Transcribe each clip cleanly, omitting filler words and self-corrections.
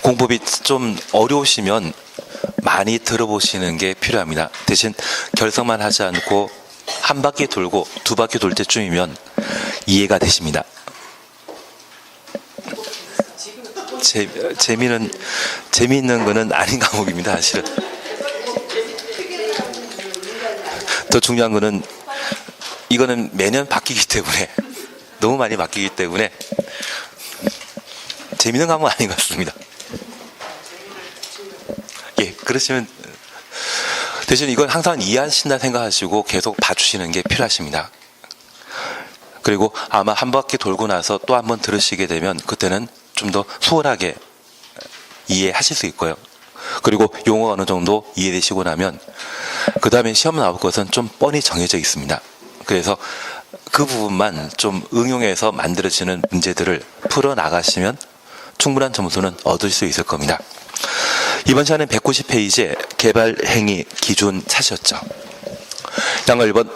공법이 좀 어려우시면 많이 들어보시는 게 필요합니다. 대신 결석만 하지 않고 한 바퀴 돌고 두 바퀴 돌 때쯤이면 이해가 되십니다. 재미있는 거는 아닌 과목입니다, 사실은. 더 중요한 거는 이거는 매년 바뀌기 때문에 너무 많이 바뀌기 때문에 재미있는 과목은 아닌 것 같습니다. 예, 그러시면 대신 이건 항상 이해하신다 생각하시고 계속 봐주시는 게 필요하십니다. 그리고 아마 한 바퀴 돌고 나서 또 한 번 들으시게 되면 그때는 좀 더 수월하게 이해하실 수 있고요. 그리고 용어가 어느 정도 이해되시고 나면 그 다음에 시험 나올 것은 좀 뻔히 정해져 있습니다. 그래서 그 부분만 좀 응용해서 만들어지는 문제들을 풀어나가시면 충분한 점수는 얻을 수 있을 겁니다. 이번 시간은 190페이지에 개발행위 기준 찾으셨죠. 양가 1번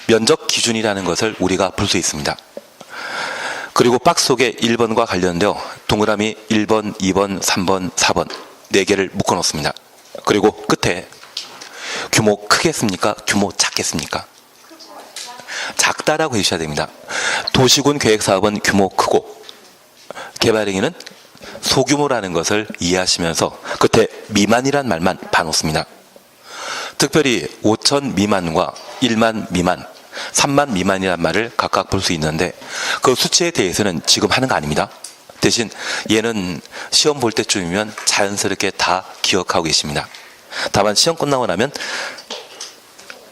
면적 기준이라는 것을 우리가 볼 수 있습니다. 그리고 박스 속에 1번과 관련되어 동그라미 1번, 2번, 3번, 4번 4개를 묶어 놓습니다. 그리고 끝에 규모 크겠습니까? 규모 작겠습니까? 작다라고 해주셔야 됩니다. 도시군 계획사업은 규모 크고 개발행위는 소규모라는 것을 이해하시면서 끝에 미만이란 말만 봐놓습니다. 특별히 5천 미만과 1만 미만, 3만 미만이란 말을 각각 볼 수 있는데 그 수치에 대해서는 지금 하는 거 아닙니다. 대신 얘는 시험 볼 때쯤이면 자연스럽게 다 기억하고 계십니다. 다만 시험 끝나고 나면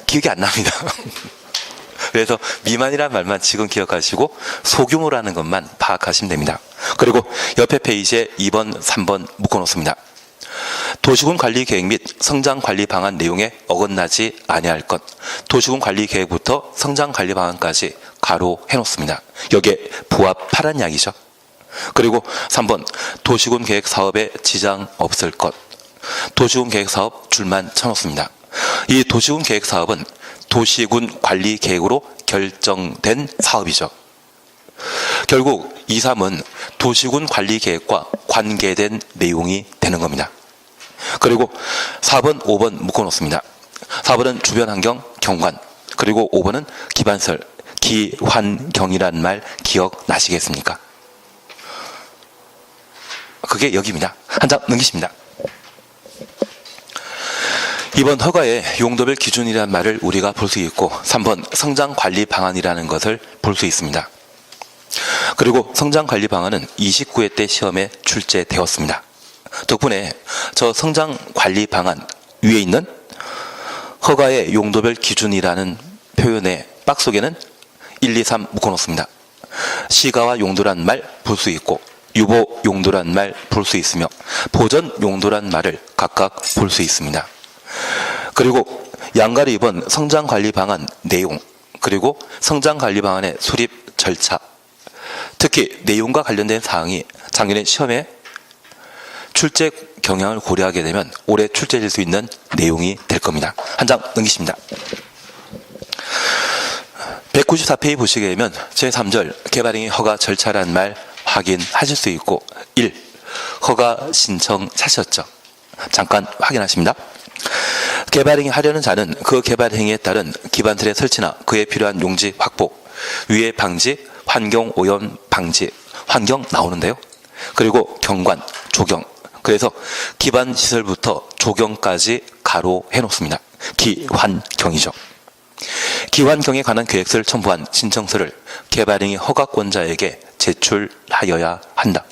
기억이 안 납니다. 그래서 미만이란 말만 지금 기억하시고 소규모라는 것만 파악하시면 됩니다. 그리고 옆에 페이지에 2번, 3번 묶어놓습니다. 도시군 관리 계획 및 성장 관리 방안 내용에 어긋나지 아니할 것. 도시군 관리 계획부터 성장 관리 방안까지 가로 해놓습니다. 여기에 부합하란 이야기죠. 그리고 3번 도시군 계획 사업에 지장 없을 것. 도시군 계획 사업 줄만 쳐놓습니다. 이 도시군 계획 사업은 도시군 관리 계획으로 결정된 사업이죠. 결국 2, 3은 도시군 관리 계획과 관계된 내용이 되는 겁니다. 그리고 4번, 5번 묶어놓습니다. 4번은 주변 환경, 경관. 그리고 5번은 기반설, 기환경이란 말 기억나시겠습니까? 그게 여기입니다. 한 장 넘기십니다. 2번 허가의 용도별 기준이라는 말을 우리가 볼 수 있고 3번 성장관리 방안이라는 것을 볼 수 있습니다. 그리고 성장관리 방안은 29회 때 시험에 출제되었습니다. 덕분에 저 성장관리 방안 위에 있는 허가의 용도별 기준이라는 표현의 박스 속에는 1, 2, 3 묶어놓습니다. 시가와 용도란 말 볼 수 있고 유보 용도란 말 볼 수 있으며 보전 용도란 말을 각각 볼 수 있습니다. 그리고 양가로 2번 성장관리 방안 내용 그리고 성장관리 방안의 수립 절차 특히 내용과 관련된 사항이 작년에 시험에 출제 경향을 고려하게 되면 올해 출제될 수 있는 내용이 될 겁니다. 한 장 넘기십니다. 194페이지 보시게 되면 제3절 개발행위 허가 절차란 말 확인하실 수 있고 1. 허가 신청 찾으셨죠? 잠깐 확인하십니다. 개발행위 하려는 자는 그 개발행위에 따른 기반틀의 설치나 그에 필요한 용지 확보, 위해 방지, 환경 오염 방지, 환경 나오는데요. 그리고 경관, 조경. 그래서 기반 시설부터 조경까지 가로 해놓습니다. 기환경이죠. 기환경에 관한 계획서를 첨부한 신청서를 개발행위 허가권자에게 제출하여야 한다.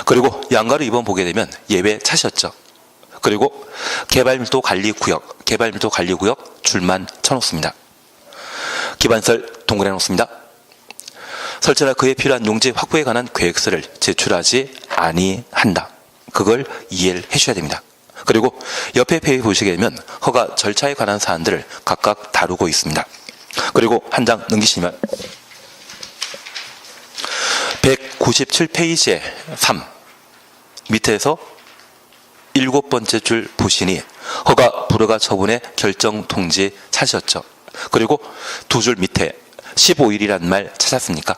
그리고 양가로 2번 보게 되면 예외 차셨죠. 그리고 개발밀도 관리구역, 개발밀도 관리구역 줄만 쳐놓습니다. 기반설 동그래 놓습니다. 설치나 그에 필요한 용지 확보에 관한 계획서를 제출하지 아니한다. 그걸 이해를 해주셔야 됩니다. 그리고 옆에 페이지 보시게 되면 허가 절차에 관한 사안들을 각각 다루고 있습니다. 그리고 한 장 넘기시면 197페이지에 3 밑에서 7번째 줄 보시니 허가 불허가 처분의 결정 통지 찾으셨죠. 그리고 두 줄 밑에 15일이란 말 찾았습니까?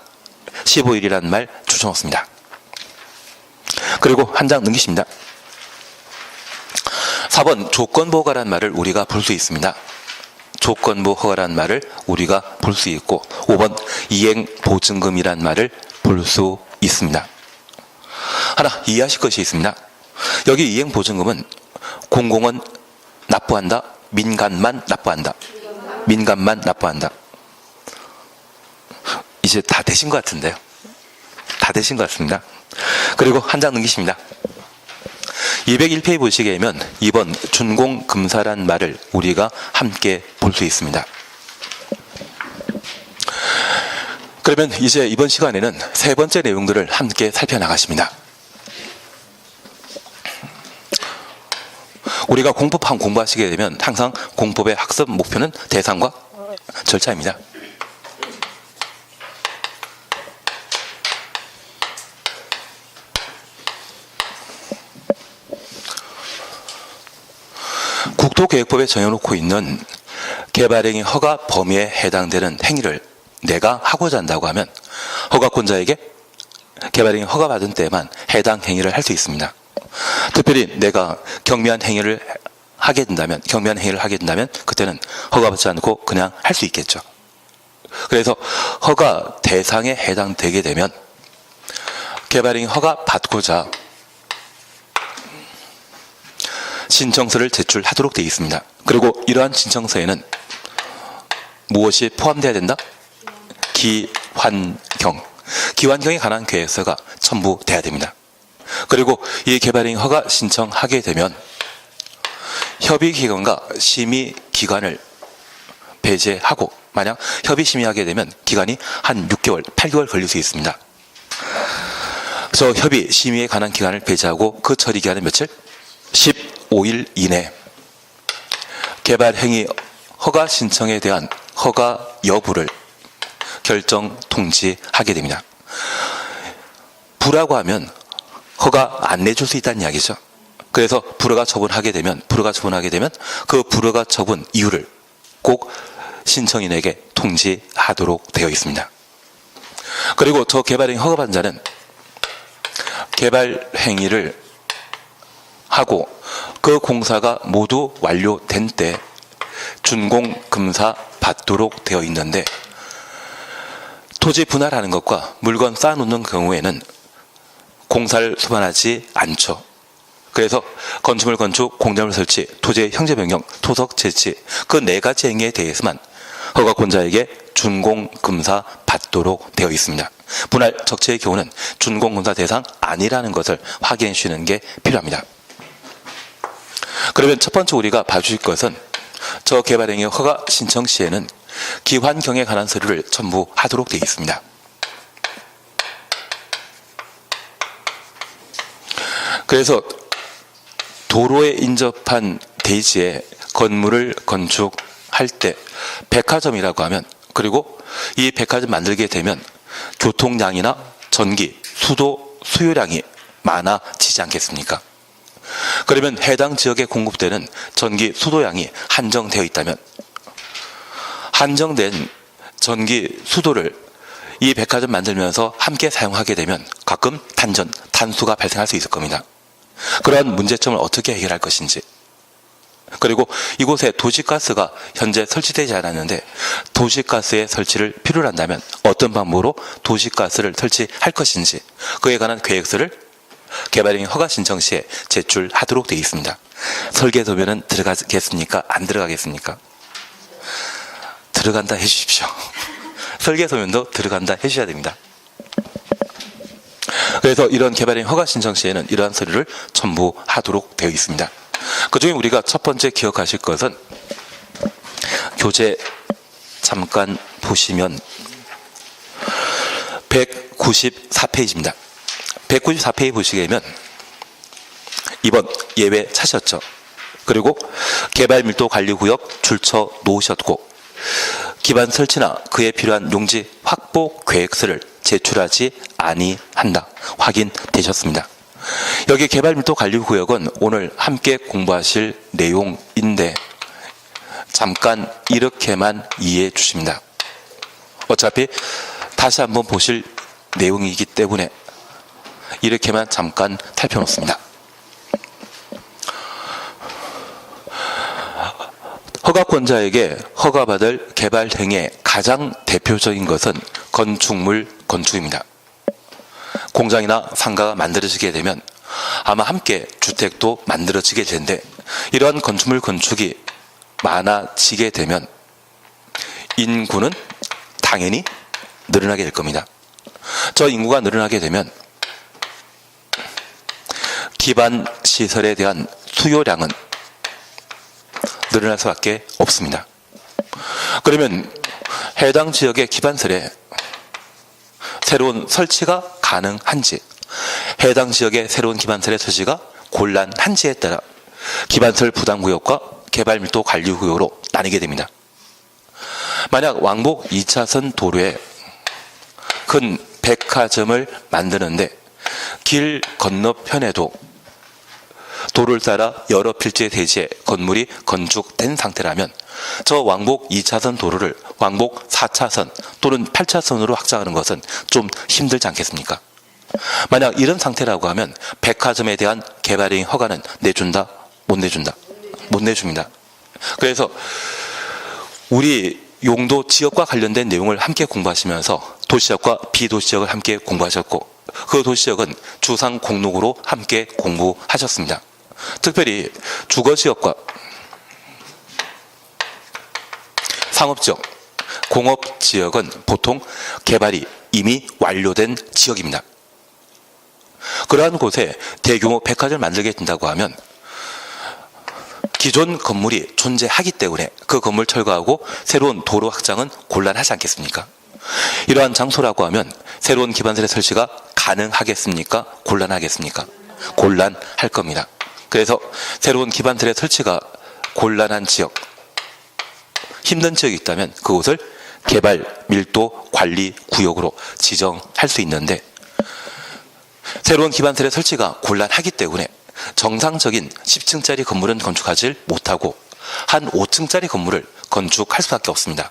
15일이란 말 줄여놓습니다. 그리고 한 장 넘기십니다. 4번 조건부 허가라는 말을 우리가 볼 수 있습니다. 조건부 허가라는 말을 우리가 볼 수 있고 5번 이행보증금이라는 말을 볼 수 있습니다. 하나 이해하실 것이 있습니다. 여기 이행보증금은 공공은 납부한다, 민간만 납부한다. 민간만 납부한다. 이제 다 되신 것 같은데요. 다 되신 것 같습니다. 그리고 한 장 넘기십니다. 201페이지 보시게 되면 2번 준공금사란 말을 우리가 함께 볼 수 있습니다. 그러면 이제 이번 시간에는 세 번째 내용들을 함께 살펴나가십니다. 우리가 공법 공부하시게 되면 항상 공법의 학습 목표는 대상과 절차입니다. 국토계획법에 정해놓고 있는 개발행위 허가 범위에 해당되는 행위를 내가 하고자 한다고 하면 허가권자에게 개발행위 허가받은 때만 해당 행위를 할 수 있습니다. 특별히 내가 경미한 행위를 하게 된다면 그때는 허가받지 않고 그냥 할 수 있겠죠. 그래서 허가 대상에 해당되게 되면 개발행위 허가 받고자 신청서를 제출하도록 되어 있습니다. 그리고 이러한 신청서에는 무엇이 포함되어야 된다? 기환경에 관한 계획서가 첨부돼야 됩니다. 그리고 이 개발행위 허가 신청하게 되면 협의기관과 심의기관을 배제하고 만약 협의심의하게 되면 기간이 한 6개월, 8개월 걸릴 수 있습니다. 그래서 협의심의에 관한 기간을 배제하고 그 처리기간은 며칠? 15일 이내 개발행위 허가 신청에 대한 허가 여부를 결정 통지하게 됩니다. 불허라고 하면 허가 안 내줄 수 있다는 이야기죠. 그래서 불허가 처분하게 되면 그 불허가 처분 이유를 꼭 신청인에게 통지하도록 되어 있습니다. 그리고 저 개발행위 허가받은 자는 개발행위를 하고 그 공사가 모두 완료된 때 준공금사 받도록 되어 있는데 토지 분할하는 것과 물건 쌓아놓는 경우에는 공사를 수반하지 않죠. 그래서 건축물 건축, 공작물 설치, 토지의 형제 변경, 토석 제치 그 4가지 행위에 대해서만 허가권자에게 준공금사 받도록 되어 있습니다. 분할 적체의 경우는 준공금사 대상 아니라는 것을 확인해 주시는 게 필요합니다. 그러면 첫 번째 우리가 봐주실 것은 저 개발행위 허가 신청 시에는 기환경에 관한 서류를 첨부하도록 되어 있습니다. 그래서 도로에 인접한 대지에 건물을 건축할 때 백화점이라고 하면 그리고 이 백화점 만들게 되면 교통량이나 전기, 수도, 수요량이 많아지지 않겠습니까? 그러면 해당 지역에 공급되는 전기, 수도량이 한정되어 있다면 한정된 전기, 수도를 이 백화점 만들면서 함께 사용하게 되면 가끔 단수가 발생할 수 있을 겁니다. 그러한 문제점을 어떻게 해결할 것인지 그리고 이곳에 도시가스가 현재 설치되지 않았는데 도시가스의 설치를 필요로 한다면 어떤 방법으로 도시가스를 설치할 것인지 그에 관한 계획서를 개발행위 허가 신청 시에 제출하도록 되어 있습니다. 설계도면은 들어가겠습니까? 안 들어가겠습니까? 들어간다 해주십시오. 설계도면도 들어간다 해주셔야 됩니다. 그래서 이런 개발행위 허가 신청 시에는 이러한 서류를 첨부하도록 되어 있습니다. 그중에 우리가 첫 번째 기억하실 것은 교재 잠깐 보시면 194페이지입니다. 194페이지 보시게 되면 2번 예외 차셨죠. 그리고 개발밀도관리구역 줄쳐 놓으셨고 기반 설치나 그에 필요한 용지 확보 계획서를 제출하지 아니한다. 확인되셨습니다. 여기 개발밀도관리구역은 오늘 함께 공부하실 내용인데 잠깐 이렇게만 이해해 주십니다. 어차피 다시 한번 보실 내용이기 때문에 이렇게만 잠깐 살펴놓습니다. 허가권자에게 허가받을 개발 행위의 가장 대표적인 것은 건축물 건축입니다. 공장이나 상가가 만들어지게 되면 아마 함께 주택도 만들어지게 되는데, 이러한 건축물 건축이 많아지게 되면 인구는 당연히 늘어나게 될 겁니다. 저 인구가 늘어나게 되면 기반 시설에 대한 수요량은 늘어날 수밖에 없습니다. 그러면 해당 지역의 기반설에 새로운 설치가 가능한지, 해당 지역의 새로운 기반설의 설치가 곤란한지에 따라 기반설 부담구역과 개발밀도 관리구역으로 나뉘게 됩니다. 만약 왕복 2차선 도로에 큰 백화점을 만드는데 길 건너편에도 도로를 따라 여러 필지의 대지에 건물이 건축된 상태라면 저 왕복 2차선 도로를 왕복 4차선 또는 8차선으로 확장하는 것은 좀 힘들지 않겠습니까? 만약 이런 상태라고 하면 백화점에 대한 개발행위 허가는 내준다? 못 내준다? 못 내줍니다. 그래서 우리 용도 지역과 관련된 내용을 함께 공부하시면서 도시지역과 비도시지역을 함께 공부하셨고, 그 도시지역은 주상 공록으로 함께 공부하셨습니다. 특별히 주거지역과 상업지역, 공업지역은 보통 개발이 이미 완료된 지역입니다. 그러한 곳에 대규모 백화점을 만들게 된다고 하면 기존 건물이 존재하기 때문에 그 건물 철거하고 새로운 도로 확장은 곤란하지 않겠습니까? 이러한 장소라고 하면 새로운 기반설의 설치가 가능하겠습니까? 곤란하겠습니까? 곤란할 겁니다. 그래서 새로운 기반설의 설치가 곤란한 지역, 힘든 지역이 있다면 그곳을 개발 밀도 관리 구역으로 지정할 수 있는데, 새로운 기반설의 설치가 곤란하기 때문에 정상적인 10층짜리 건물은 건축하지 못하고 한 5층짜리 건물을 건축할 수밖에 없습니다.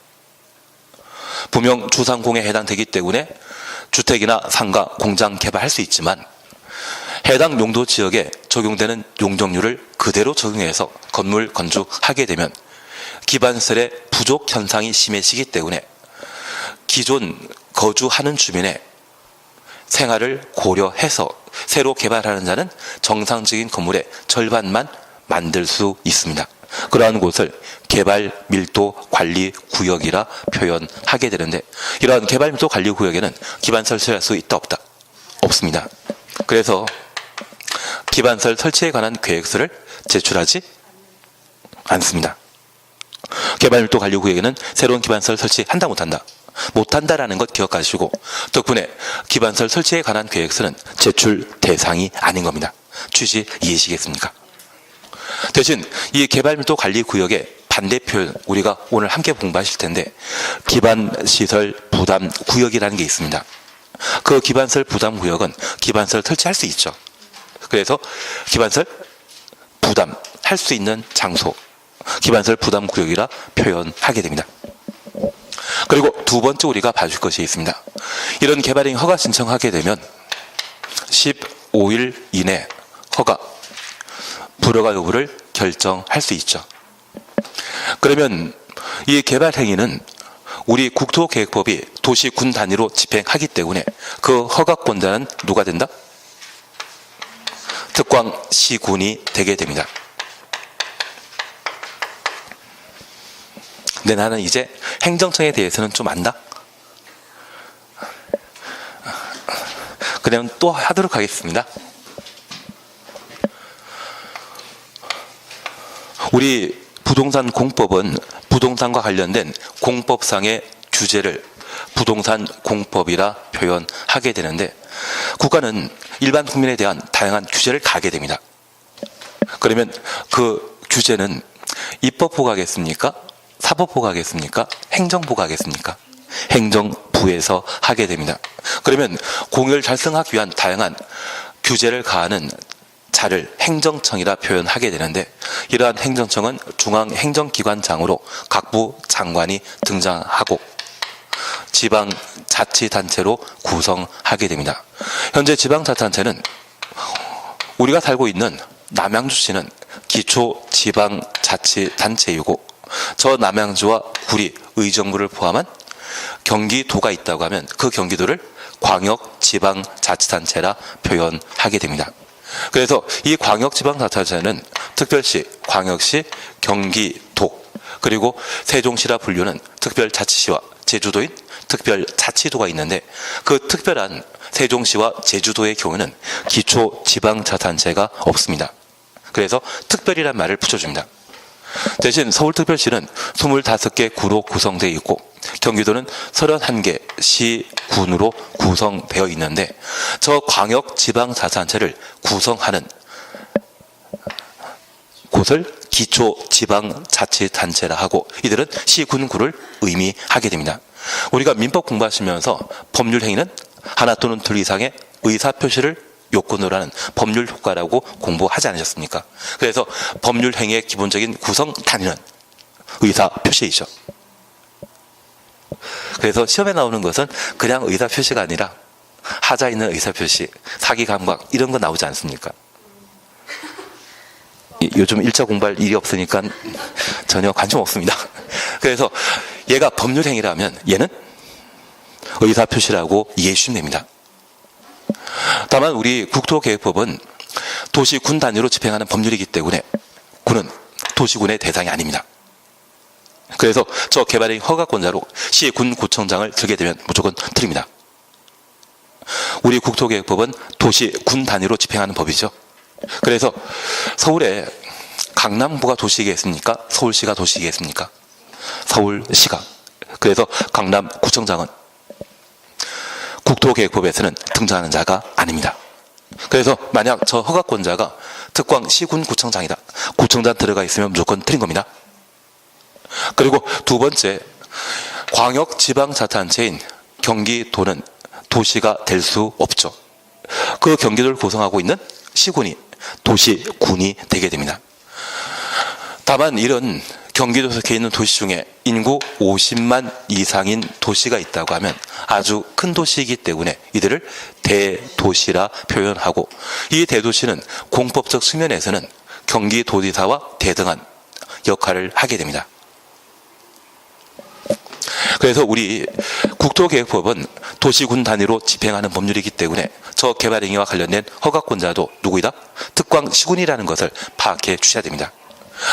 분명 주상공에 해당되기 때문에 주택이나 상가, 공장 개발할 수 있지만 해당 용도 지역에 적용되는 용적률을 그대로 적용해서 건물 건축하게 되면 기반설의 부족 현상이 심해지기 때문에 기존 거주하는 주민의 생활을 고려해서 새로 개발하는 자는 정상적인 건물의 절반만 만들 수 있습니다. 그러한 곳을 개발 밀도 관리 구역이라 표현하게 되는데, 이러한 개발 밀도 관리 구역에는 기반설 설치할 수 있다 없다? 없습니다. 그래서 기반설 설치에 관한 계획서를 제출하지 않습니다. 개발 밀도 관리 구역에는 새로운 기반설 설치한다 못한다? 못한다라는 것 기억하시고, 덕분에 기반설 설치에 관한 계획서는 제출 대상이 아닌 겁니다. 취지 이해하시겠습니까? 대신 이 개발밀도 관리 구역의 반대 표현, 우리가 오늘 함께 공부하실 텐데 기반시설 부담 구역이라는 게 있습니다. 그 기반설 부담 구역은 기반설 설치할 수 있죠. 그래서 기반설 부담할 수 있는 장소, 기반설 부담 구역이라 표현하게 됩니다. 그리고 두 번째 우리가 봐줄 것이 있습니다. 이런 개발행위 허가 신청하게 되면 15일 이내 허가, 불허가 여부를 결정할 수 있죠. 그러면 이 개발행위는 우리 국토계획법이 도시 군 단위로 집행하기 때문에 그 허가권자는 누가 된다? 특광시군이 되게 됩니다. 근데 나는 이제 행정청에 대해서는 좀 안다? 그러면 또 하도록 하겠습니다. 우리 부동산 공법은 부동산과 관련된 공법상의 규제를 부동산 공법이라 표현하게 되는데, 국가는 일반 국민에 대한 다양한 규제를 가하게 됩니다. 그러면 그 규제는 입법부가 하겠습니까? 사법부가 하겠습니까? 행정부가 하겠습니까? 행정부에서 하게 됩니다. 그러면 공익을 달성하기 위한 다양한 규제를 가하는 자를 행정청이라 표현하게 되는데, 이러한 행정청은 중앙행정기관장으로 각 부 장관이 등장하고 지방자치단체로 구성하게 됩니다. 현재 지방자치단체는 우리가 살고 있는 남양주시는 기초지방자치단체이고 저 남양주와 구리, 의정부를 포함한 경기도가 있다고 하면 그 경기도를 광역지방자치단체라 표현하게 됩니다. 그래서 이 광역지방자치단체는 특별시, 광역시, 경기도 그리고 세종시라 분류는 특별자치시와 제주도인 특별자치도가 있는데 그 특별한 세종시와 제주도의 경우는 기초지방자치단체가 없습니다. 그래서 특별이란 말을 붙여줍니다. 대신 서울특별시는 25개 구로 구성되어 있고 경기도는 31개 시, 군으로 구성되어 있는데 저 광역지방자치단체를 구성하는 곳을 기초지방자치단체라 하고 이들은 시, 군, 구를 의미하게 됩니다. 우리가 민법 공부하시면서 법률행위는 하나 또는 둘 이상의 의사표시를 요건으로 하는 법률 효과라고 공부하지 않으셨습니까? 그래서 법률 행위의 기본적인 구성 단위는 의사 표시이죠. 그래서 시험에 나오는 것은 그냥 의사 표시가 아니라 하자 있는 의사 표시, 사기 감각 이런 거 나오지 않습니까? 요즘 1차 공부할 일이 없으니까 전혀 관심 없습니다. 그래서 얘가 법률 행위라면 얘는 의사 표시라고 이해해 주시면 됩니다. 다만 우리 국토계획법은 도시군 단위로 집행하는 법률이기 때문에 군은 도시군의 대상이 아닙니다. 그래서 저 개발행위 허가권자로 시의 군구청장을 들게 되면 무조건 틀립니다. 우리 국토계획법은 도시군 단위로 집행하는 법이죠. 그래서 서울에 강남구가 도시이겠습니까? 서울시가 도시이겠습니까? 서울시가. 그래서 강남구청장은 국토계획법에서는 등장하는 자가 아닙니다. 그래서 만약 저 허가권자가 특광 시군구청장이다. 구청장 들어가 있으면 무조건 틀린 겁니다. 그리고 두 번째, 광역지방자치단체인 경기도는 도시가 될 수 없죠. 그 경기도를 구성하고 있는 시군이 도시군이 되게 됩니다. 다만 이런 경기도 속에 있는 도시 중에 인구 50만 이상인 도시가 있다고 하면 아주 큰 도시이기 때문에 이들을 대도시라 표현하고 이 대도시는 공법적 측면에서는 경기도지사와 대등한 역할을 하게 됩니다. 그래서 우리 국토계획법은 도시군 단위로 집행하는 법률이기 때문에 저 개발행위와 관련된 허가권자도 누구이다? 특광시군이라는 것을 파악해 주셔야 됩니다.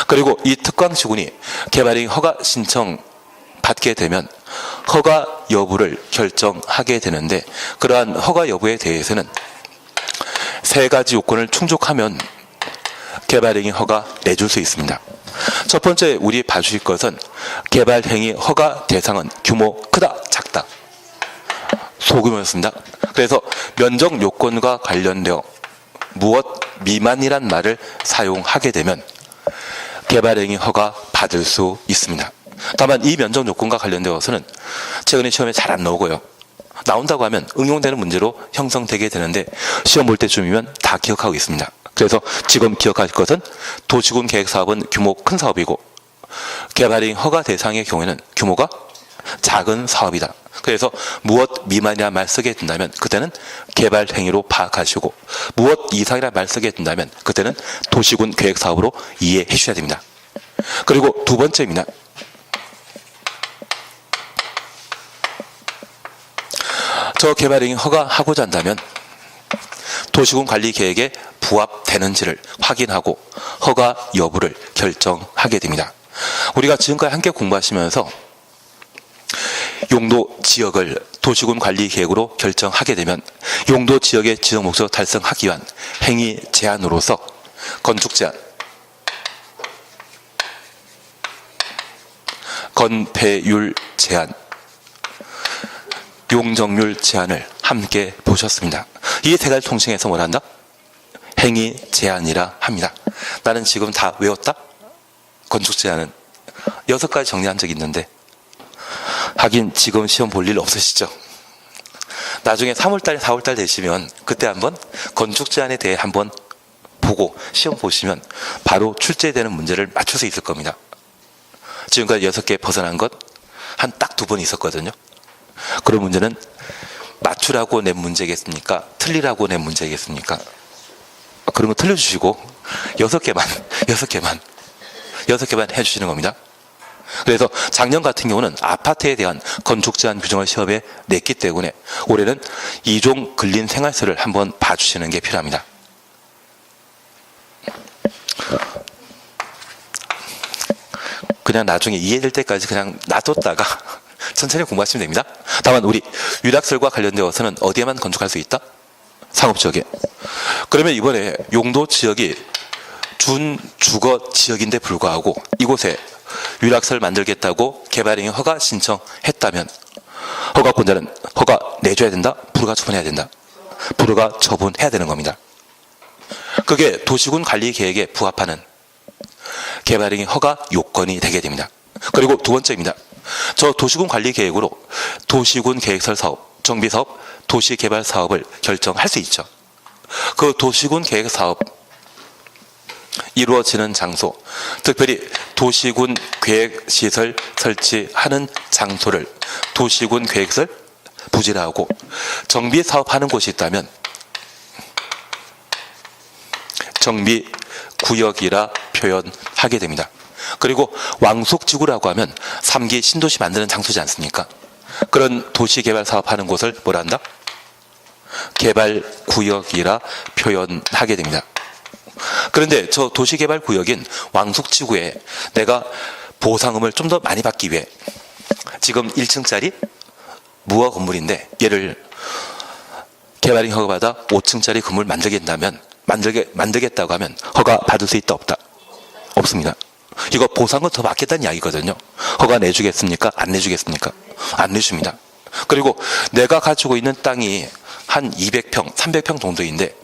그리고 이 특광시군이 개발행위 허가 신청 받게 되면 허가 여부를 결정하게 되는데 그러한 허가 여부에 대해서는 세 가지 요건을 충족하면 개발행위 허가 내줄 수 있습니다. 첫 번째 우리 봐주실 것은 개발행위 허가 대상은 규모 크다 작다 소규모였습니다. 그래서 면적 요건과 관련되어 무엇 미만이란 말을 사용하게 되면 개발행위 허가 받을 수 있습니다. 다만 이 면적 요건과 관련되어서는 최근에 시험에 잘 안 나오고요. 나온다고 하면 응용되는 문제로 형성되게 되는데 시험 볼 때쯤이면 다 기억하고 있습니다. 그래서 지금 기억하실 것은 도시군 계획사업은 규모 큰 사업이고 개발행위 허가 대상의 경우에는 규모가 작은 사업이다. 그래서 무엇 미만이라는 말 쓰게 된다면 그때는 개발행위로 파악하시고 무엇 이상이라는 말 쓰게 된다면 그때는 도시군 계획사업으로 이해해 주셔야 됩니다. 그리고 두 번째입니다. 저 개발행위 허가하고자 한다면 도시군 관리 계획에 부합되는지를 확인하고 허가 여부를 결정하게 됩니다. 우리가 지금까지 함께 공부하시면서 용도 지역을 도시군 관리 계획으로 결정하게 되면 용도 지역의 지정 목적 달성하기 위한 행위 제한으로서 건축 제한, 건폐율 제한, 용적률 제한을 함께 보셨습니다. 이 세 가지 통칭해서 뭘 한다? 행위 제한이라 합니다. 나는 지금 다 외웠다? 건축 제한은 6가지 정리한 적이 있는데 하긴 지금 시험 볼 일 없으시죠? 나중에 3월달, 4월달 되시면 그때 한번 건축 제한에 대해 한번 보고 시험 보시면 바로 출제되는 문제를 맞출 수 있을 겁니다. 지금까지 6개 벗어난 것 한 딱 2번 있었거든요. 그런 문제는 맞추라고 낸 문제겠습니까? 틀리라고 낸 문제겠습니까? 그런 거 틀려주시고 6개만 해주시는 겁니다. 그래서 작년 같은 경우는 아파트에 대한 건축 제한 규정을 시험에 냈기 때문에 올해는 2종 근린 생활서를 한번 봐주시는 게 필요합니다. 그냥 나중에 이해될 때까지 그냥 놔뒀다가 천천히 공부하시면 됩니다. 다만 우리 유락설과 관련되어서는 어디에만 건축할 수 있다? 상업지역에. 그러면 이번에 용도 지역이 준주거 지역인데 불구하고 이곳에 유락설 만들겠다고 개발행위 허가 신청했다면 허가권자는 허가 내줘야 된다? 불허가 처분해야 된다? 불허가 처분해야 되는 겁니다. 그게 도시군 관리 계획에 부합하는 개발행위 허가 요건이 되게 됩니다. 그리고 두 번째입니다. 저 도시군 관리 계획으로 도시군 계획설 사업, 정비 사업, 도시 개발 사업을 결정할 수 있죠. 그 도시군 계획 사업 이루어지는 장소, 특별히 도시군 계획시설 설치하는 장소를 도시군 계획설 부지라고 정비 사업하는 곳이 있다면 정비 구역이라 표현하게 됩니다. 그리고 왕숙지구라고 하면 3기 신도시 만드는 장소지 않습니까? 그런 도시개발 사업하는 곳을 뭐라 한다? 개발구역이라 표현하게 됩니다. 그런데 저 도시개발구역인 왕숙지구에 내가 보상금을 좀 더 많이 받기 위해 지금 1층짜리 무허 건물인데 얘를 개발인 허가받아 5층짜리 건물 만들겠다고 하면 허가 받을 수 있다 없다? 없습니다. 이거 보상금 더 받겠다는 이야기거든요. 허가 내주겠습니까? 안 내주겠습니까? 안 내줍니다. 그리고 내가 가지고 있는 땅이 한 200평, 300평 정도인데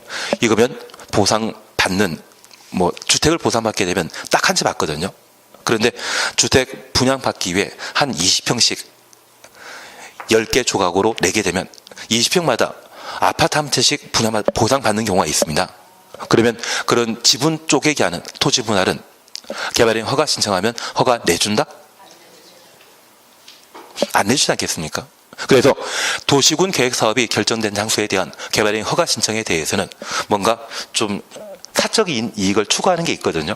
이거면 보상받는 주택을 보상받게 되면 딱 한 채 받거든요. 그런데 주택 분양받기 위해 한 20평씩 10개 조각으로 내게 되면 20평마다 아파트 한 채씩 보상받는 경우가 있습니다. 그러면 그런 지분 쪼개기 하는 토지 분할은 개발인 허가 신청하면 허가 내준다? 안 내주지 않겠습니까? 그래서 도시군 계획사업이 결정된 장소에 대한 개발인 허가 신청에 대해서는 뭔가 좀 사적인 이익을 추구하는 게 있거든요.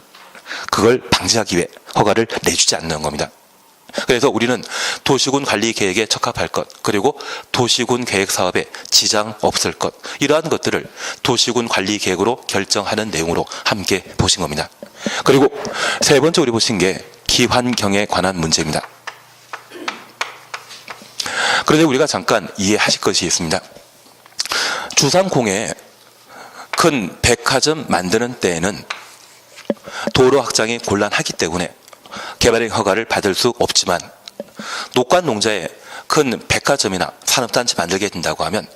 그걸 방지하기 위해 허가를 내주지 않는 겁니다. 그래서 우리는 도시군 관리 계획에 적합할 것, 그리고 도시군 계획 사업에 지장 없을 것, 이러한 것들을 도시군 관리 계획으로 결정하는 내용으로 함께 보신 겁니다. 그리고 세 번째 우리 보신 게 기환경에 관한 문제입니다. 그런데 우리가 잠깐 이해하실 것이 있습니다. 주상공에 큰 백화점 만드는 때에는 도로 확장이 곤란하기 때문에 개발행 허가를 받을 수 없지만 녹관 농자에 큰 백화점이나 산업단지 만들게 된다고 하면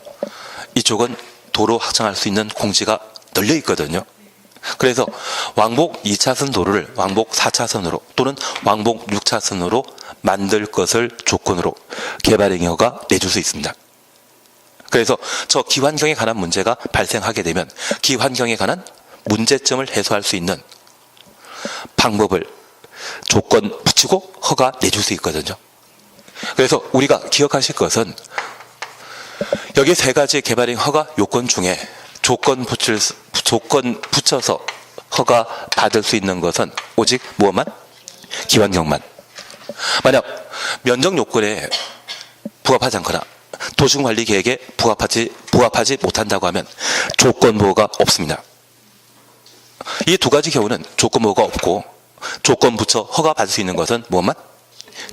이쪽은 도로 확장할 수 있는 공지가 널려 있거든요. 그래서 왕복 2차선 도로를 왕복 4차선으로 또는 왕복 6차선으로 만들 것을 조건으로 개발행위 허가 내줄 수 있습니다. 그래서 저 기환경에 관한 문제가 발생하게 되면 기환경에 관한 문제점을 해소할 수 있는 방법을 조건 붙이고 허가 내줄 수 있거든요. 그래서 우리가 기억하실 것은 여기 세 가지 개발행 허가 요건 중에 조건 붙여서 허가 받을 수 있는 것은 오직 무엇만? 기환경만. 만약 면적 요건에 부합하지 않거나 도시군관리 계획에 부합하지 못한다고 하면 조건부호가 없습니다. 이 두 가지 경우는 조건부호가 없고 조건 붙여 허가 받을 수 있는 것은 무엇만?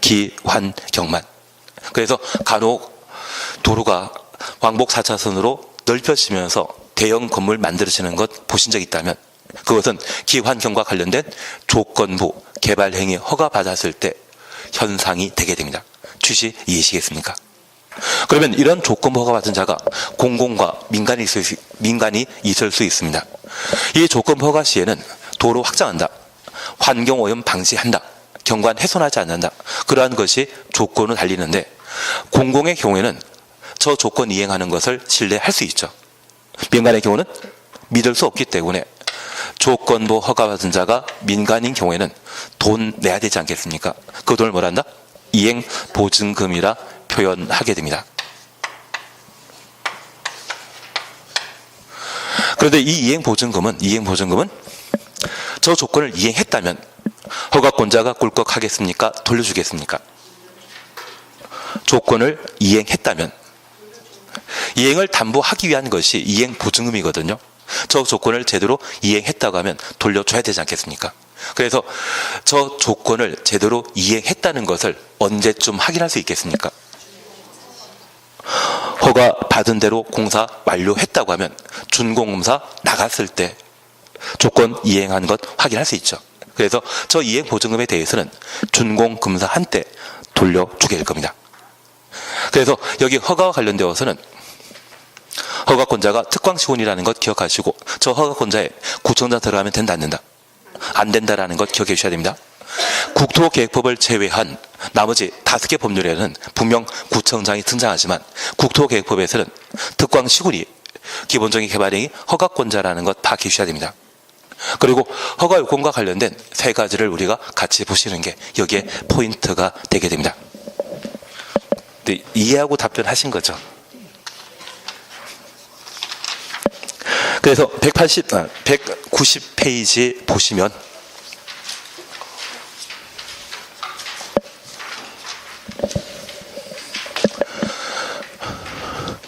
기환경만. 그래서 간혹 도로가 왕복 4차선으로 넓혀지면서 대형 건물 만들어지는 것 보신 적 있다면 그것은 기환경과 관련된 조건부 개발행위 허가 받았을 때 현상이 되게 됩니다. 취지 이해하시겠습니까? 그러면 이런 조건부 허가 받은 자가 공공과 민간이 있을 수 있습니다. 이 조건부 허가 시에는 도로 확장한다, 환경오염 방지한다, 경관 훼손하지 않는다, 그러한 것이 조건으로 달리는데 공공의 경우에는 저 조건 이행하는 것을 신뢰할 수 있죠. 민간의 경우는 믿을 수 없기 때문에 조건부 허가받은 자가 민간인 경우에는 돈 내야 되지 않겠습니까? 그 돈을 뭐라 한다? 이행보증금이라 표현하게 됩니다. 그런데 이 이행보증금은 저 조건을 이행했다면 허가권자가 꿀꺽하겠습니까? 돌려주겠습니까? 조건을 이행했다면, 이행을 담보하기 위한 것이 이행보증금이거든요. 저 조건을 제대로 이행했다고 하면 돌려줘야 되지 않겠습니까? 그래서 저 조건을 제대로 이행했다는 것을 언제쯤 확인할 수 있겠습니까? 허가 받은 대로 공사 완료했다고 하면 준공검사 나갔을 때 조건 이행한 것 확인할 수 있죠. 그래서 저 이행보증금에 대해서는 준공검사 한때 돌려주게 될 겁니다. 그래서 여기 허가와 관련되어서는 허가권자가 특광시군이라는 것 기억하시고, 저 허가권자에 구청장 들어가면 된다 안 된다? 안 된다라는 것 기억해 주셔야 됩니다. 국토계획법을 제외한 나머지 5개 법률에는 분명 구청장이 등장하지만 국토계획법에서는 특광시군이 기본적인 개발행위 허가권자라는 것 파악해 주셔야 됩니다. 그리고 허가 요건과 관련된 3가지를 우리가 같이 보시는 게 여기에 포인트가 되게 됩니다. 네, 이해하고 답변하신 거죠? 그래서 190페이지 보시면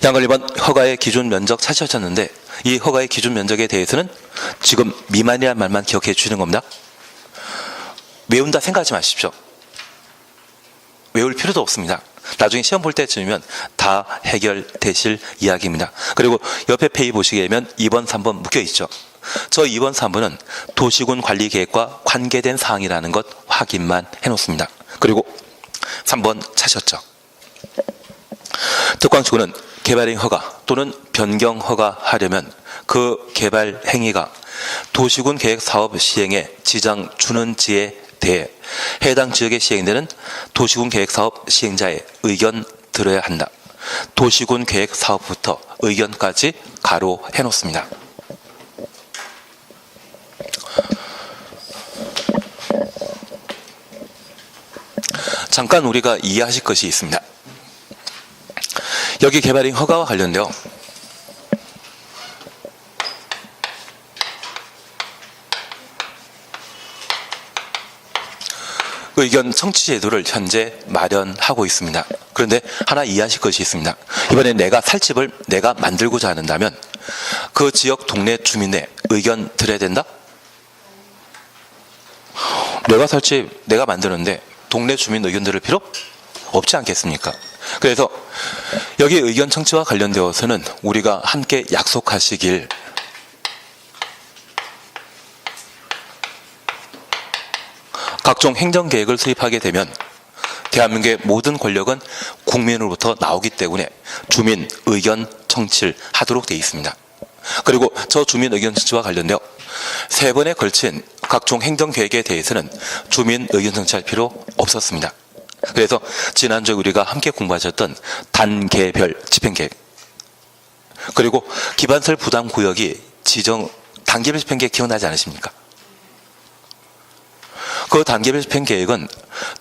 양걸 1번 허가의 기준 면적 찾으셨는데, 이 허가의 기준 면적에 대해서는 지금 미만이라는 말만 기억해 주시는 겁니다. 외운다 생각하지 마십시오. 외울 필요도 없습니다. 나중에 시험 볼 때쯤이면 다 해결되실 이야기입니다. 그리고 옆에 페이지 보시게 되면 2번, 3번 묶여 있죠. 저 2번, 3번은 도시군 관리 계획과 관계된 사항이라는 것 확인만 해놓습니다. 그리고 3번 찾으셨죠. 특광시군은 개발행위 허가 또는 변경 허가하려면 그 개발 행위가 도시군 계획 사업 시행에 지장 주는지에 대해 해당 지역에 시행되는 도시군 계획 사업 시행자의 의견 들어야 한다. 도시군 계획 사업부터 의견까지 가로 해놓습니다. 잠깐 우리가 이해하실 것이 있습니다. 여기 개발행위 허가와 관련되어 의견 청취 제도를 현재 마련하고 있습니다. 그런데 하나 이해하실 것이 있습니다. 이번에 내가 살 집을 내가 만들고자 한다면 그 지역 동네 주민의 의견 들어야 된다? 내가 살 집 내가 만드는데 동네 주민 의견 들을 필요 없지 않겠습니까? 그래서 여기 의견 청취와 관련되어서는 우리가 함께 약속하시길, 각종 행정계획을 수립하게 되면 대한민국의 모든 권력은 국민으로부터 나오기 때문에 주민 의견 청취를 하도록 되어 있습니다. 그리고 저 주민 의견 청취와 관련되어 3번에 걸친 각종 행정계획에 대해서는 주민 의견 청취할 필요 없었습니다. 그래서 지난주에 우리가 함께 공부하셨던 단계별 집행계획, 그리고 기반설 부담구역이 지정 단계별 집행계획 기억나지 않으십니까? 그 단계별 집행계획은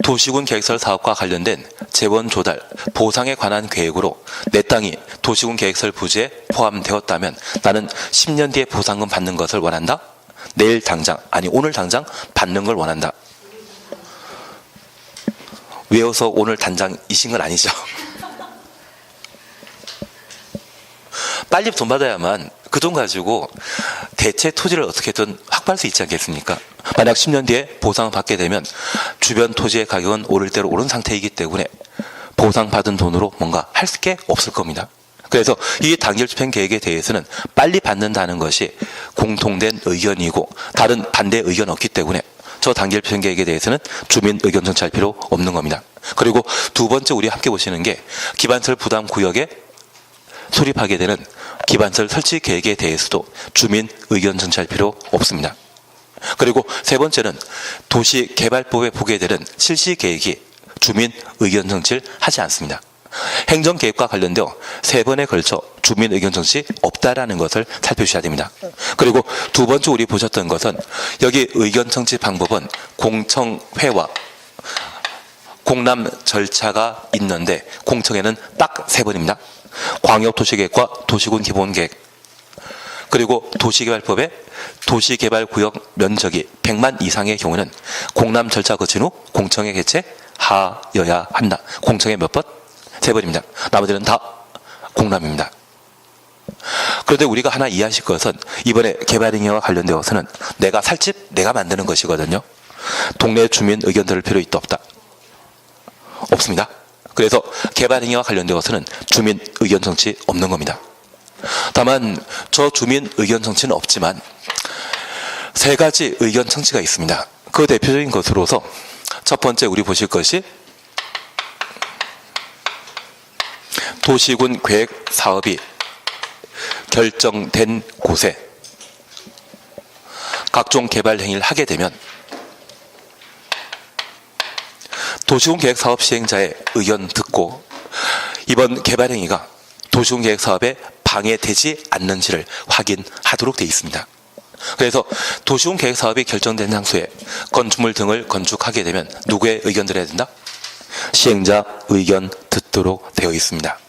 도시군 계획설 사업과 관련된 재원 조달, 보상에 관한 계획으로 내 땅이 도시군 계획설 부지에 포함되었다면 나는 10년 뒤에 보상금 받는 것을 원한다? 내일 당장, 아니 오늘 당장 받는 걸 원한다. 외워서 오늘 당장이신 건 아니죠. 빨리 돈 받아야만 그 돈 가지고 대체 토지를 어떻게든 확보할 수 있지 않겠습니까? 만약 10년 뒤에 보상을 받게 되면 주변 토지의 가격은 오를 대로 오른 상태이기 때문에 보상받은 돈으로 뭔가 할 게 없을 겁니다. 그래서 이 단계별 집행 계획에 대해서는 빨리 받는다는 것이 공통된 의견이고 다른 반대 의견 없기 때문에 저 단계별 집행 계획에 대해서는 주민 의견 청취할 필요 없는 겁니다. 그리고 두 번째 우리 함께 보시는 게 기반설 부담 구역에 수립하게 되는 기반설 설치 계획에 대해서도 주민 의견 청취할 필요 없습니다. 그리고 세 번째는 도시개발법에 보게 되는 실시 계획이 주민 의견 청취를 하지 않습니다. 행정계획과 관련되어 3번에 걸쳐 주민 의견 청취 없다라는 것을 살펴주셔야 됩니다. 그리고 두 번째 우리 보셨던 것은 여기 의견 청취 방법은 공청회와 공람 절차가 있는데 공청회는 딱 3번입니다. 광역도시계획과 도시군 기본계획, 그리고 도시개발법의 도시개발구역 면적이 100만 이상의 경우는 공람 절차 거친 후 공청회 개최하여야 한다. 공청회 몇 번? 3번입니다. 나머지는 다 공람입니다. 그런데 우리가 하나 이해하실 것은 이번에 개발행위와 관련되어서는 내가 살 집 내가 만드는 것이거든요. 동네 주민 의견 들을 필요 있다 없다? 없습니다. 그래서 개발행위와 관련되어서는 주민 의견 정치 없는 겁니다. 다만 저 주민 의견 정치는 없지만 3가지 의견 청취가 있습니다. 그 대표적인 것으로서 첫 번째 우리 보실 것이 도시군 계획 사업이 결정된 곳에 각종 개발 행위를 하게 되면 도시군 계획 사업 시행자의 의견 듣고 이번 개발 행위가 도시군 계획 사업에 방해되지 않는지를 확인하도록 되어 있습니다. 그래서 도시군 계획 사업이 결정된 장소에 건축물 등을 건축하게 되면 누구의 의견 들어야 된다? 시행자 의견 듣도록 되어 있습니다.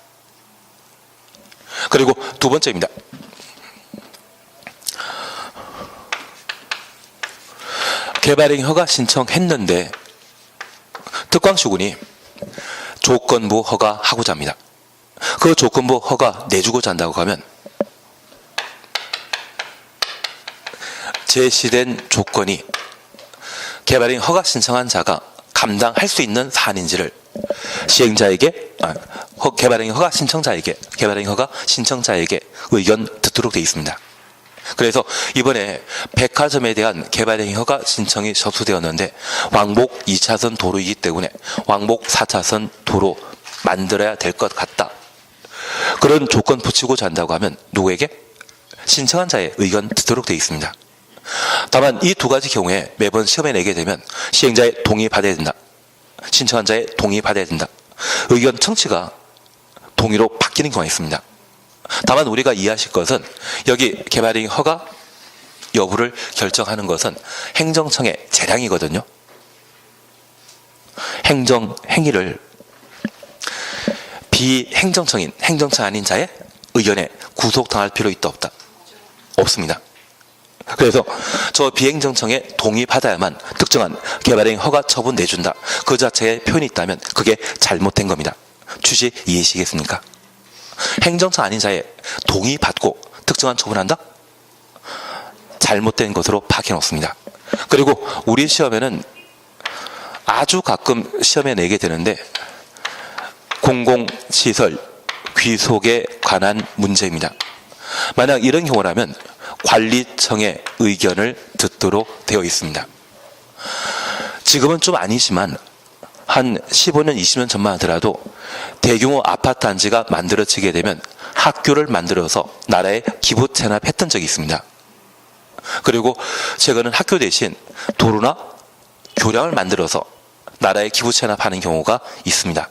그리고 두 번째입니다. 개발행위 허가 신청했는데 특광시군이 조건부 허가하고자 합니다. 그 조건부 허가 내주고자 한다고 하면 제시된 조건이 개발행위 허가 신청한 자가 감당할 수 있는 사안인지를 시행자에게, 개발행위 허가 신청자에게, 개발행위 허가 신청자에게 의견 듣도록 되어 있습니다. 그래서 이번에 백화점에 대한 개발행위 허가 신청이 접수되었는데 왕복 2차선 도로이기 때문에 왕복 4차선 도로 만들어야 될 것 같다. 그런 조건 붙이고자 한다고 하면 누구에게? 신청한 자의 의견 듣도록 되어 있습니다. 다만 이 2가지 경우에 매번 시험에 내게 되면 시행자의 동의 받아야 된다. 신청한 자의 동의 받아야 된다. 의견 청취가 동의로 바뀌는 경우가 있습니다. 다만 우리가 이해하실 것은 여기 개발행위 허가 여부를 결정하는 것은 행정청의 재량이거든요. 행정행위를 비행정청인 행정청 아닌 자의 의견에 구속당할 필요 있다 없다? 없습니다. 그래서 저 비행정청의 동의받아야만 특정한 개발행위 허가 처분 내준다. 그 자체의 표현이 있다면 그게 잘못된 겁니다. 취지 이해하시겠습니까? 행정청 아닌 자의 동의받고 특정한 처분한다? 잘못된 것으로 파악해놓습니다. 그리고 우리 시험에는 아주 가끔 시험에 내게 되는데 공공시설 귀속에 관한 문제입니다. 만약 이런 경우라면 관리청의 의견을 듣도록 되어 있습니다. 지금은 좀 아니지만 한 15년, 20년 전만 하더라도 대규모 아파트 단지가 만들어지게 되면 학교를 만들어서 나라에 기부 체납했던 적이 있습니다. 그리고 최근은 학교 대신 도로나 교량을 만들어서 나라에 기부 체납하는 경우가 있습니다.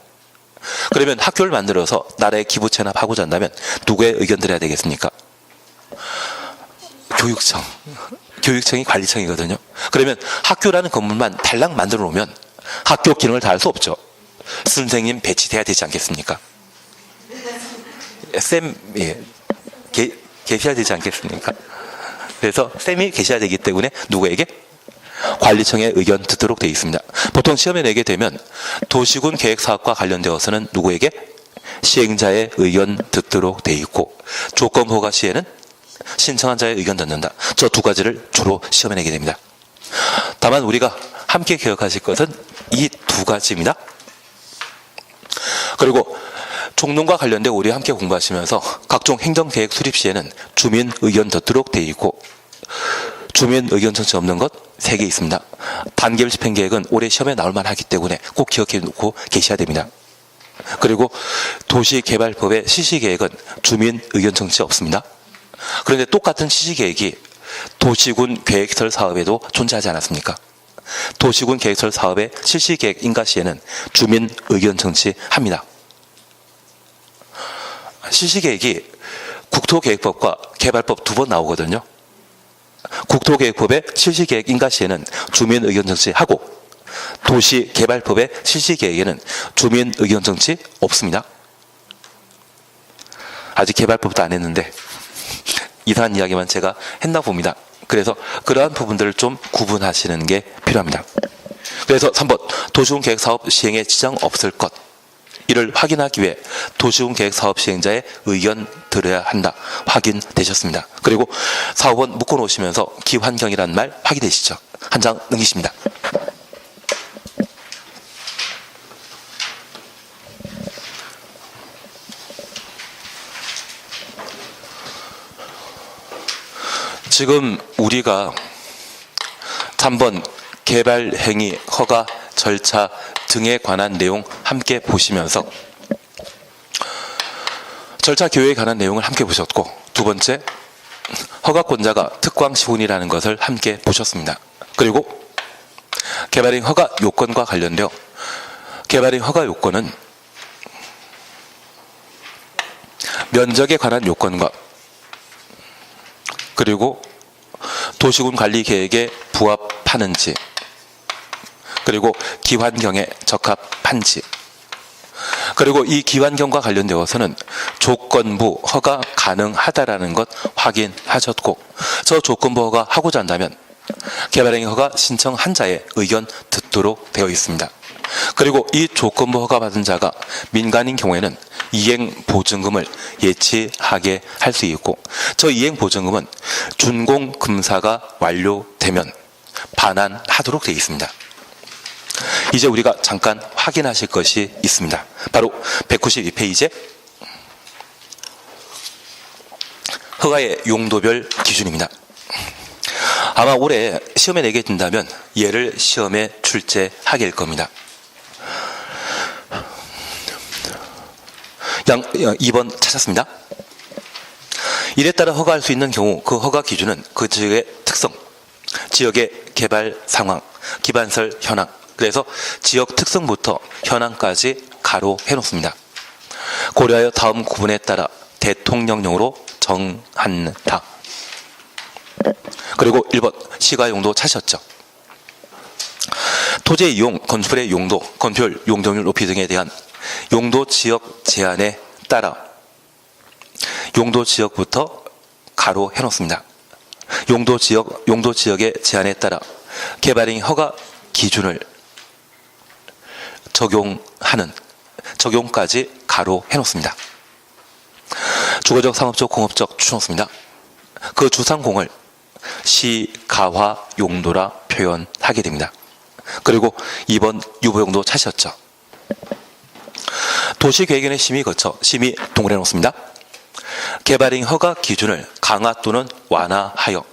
그러면 학교를 만들어서 나라에 기부 체납하고자 한다면 누구의 의견 들어야 되겠습니까? 교육청. 교육청이 관리청이거든요. 그러면 학교라는 건물만 달랑 만들어 놓으면 학교 기능을 다할 수 없죠. 선생님 배치돼야 되지 않겠습니까? 계셔야 되지 않겠습니까? 그래서 쌤이 계셔야 되기 때문에 누구에게? 관리청의 의견 듣도록 되어 있습니다. 보통 시험에 내게 되면 도시군 계획사업과 관련되어서는 누구에게? 시행자의 의견 듣도록 되어 있고 조건 허가 시에는 신청한 자의 의견 듣는다. 저 2가지를 주로 시험에 내게 됩니다. 다만 우리가 함께 기억하실 것은 이 2가지입니다. 그리고 종론과 관련된 우리 함께 공부하시면서 각종 행정계획 수립 시에는 주민 의견 듣도록 되어 있고 주민 의견 청취 없는 것 3개 있습니다. 단계별 집행계획은 올해 시험에 나올 만하기 때문에 꼭 기억해 놓고 계셔야 됩니다. 그리고 도시개발법의 실시계획은 주민 의견 청취 없습니다. 그런데 똑같은 실시계획이 도시군 계획설 사업에도 존재하지 않았습니까? 도시군 계획설 사업의 실시계획 인가 시에는 주민 의견 청취합니다. 실시계획이 국토계획법과 개발법 2번 나오거든요. 국토계획법의 실시계획 인가 시에는 주민 의견 청취하고 도시개발법의 실시 계획에는 주민 의견 정치 없습니다. 아직 개발법도 안 했는데 이상한 이야기만 제가 했나 봅니다. 그래서 그러한 부분들을 좀 구분하시는 게 필요합니다. 그래서 3번 도시군 계획 사업 시행에 지장 없을 것, 이를 확인하기 위해 도시군 계획 사업 시행자의 의견 들어야 한다 확인되셨습니다. 그리고 4, 5번 묶어놓으시면서 기환경이라는 말 확인되시죠? 한 장 넘기십니다. 지금 우리가 3번 개발행위 허가 절차 등에 관한 내용 함께 보시면서 절차 교육에 관한 내용을 함께 보셨고, 두 번째 허가권자가 특광시군이라는 것을 함께 보셨습니다. 그리고 개발행위 허가 요건과 관련되어 개발행위 허가 요건은 면적에 관한 요건과 그리고 도시군 관리 계획에 부합하는지, 그리고 기환경에 적합한지, 그리고 이 기환경과 관련되어서는 조건부 허가 가능하다라는 것 확인하셨고, 저 조건부 허가 하고자 한다면 개발행위 허가 신청한 자의 의견 듣도록 되어 있습니다. 그리고 이 조건부 허가 받은 자가 민간인 경우에는 이행보증금을 예치하게 할 수 있고, 저 이행보증금은 준공금사가 완료되면 반환하도록 되어 있습니다. 이제 우리가 잠깐 확인하실 것이 있습니다. 바로 192페이지에 허가의 용도별 기준입니다. 아마 올해 시험에 내게 된다면 얘를 시험에 출제하게 될 겁니다. 2번 찾았습니다. 이에 따라 허가할 수 있는 경우 그 허가 기준은 그 지역의 특성, 지역의 개발 상황, 기반설 현황, 그래서 지역 특성부터 현황까지 가로해 놓습니다. 고려하여 다음 구분에 따라 대통령령으로 정한다. 그리고 1번 시가 용도 찾으셨죠? 토지의 이용, 건축물의 용도, 건폐율, 용적률 높이 등에 대한 용도 지역 제한에 따라 용도 지역부터 가로 해놓습니다. 용도 지역의 제한에 따라 개발행위 허가 기준을 적용까지 가로 해놓습니다. 주거적, 상업적, 공업적 추놓습니다. 그 주상공을 시가화 용도라 표현하게 됩니다. 그리고 2번 유보용도 찾으셨죠? 도시계획위원회 심의 거쳐 심의 동그래 놓습니다. 개발행위 허가 기준을 강화 또는 완화하여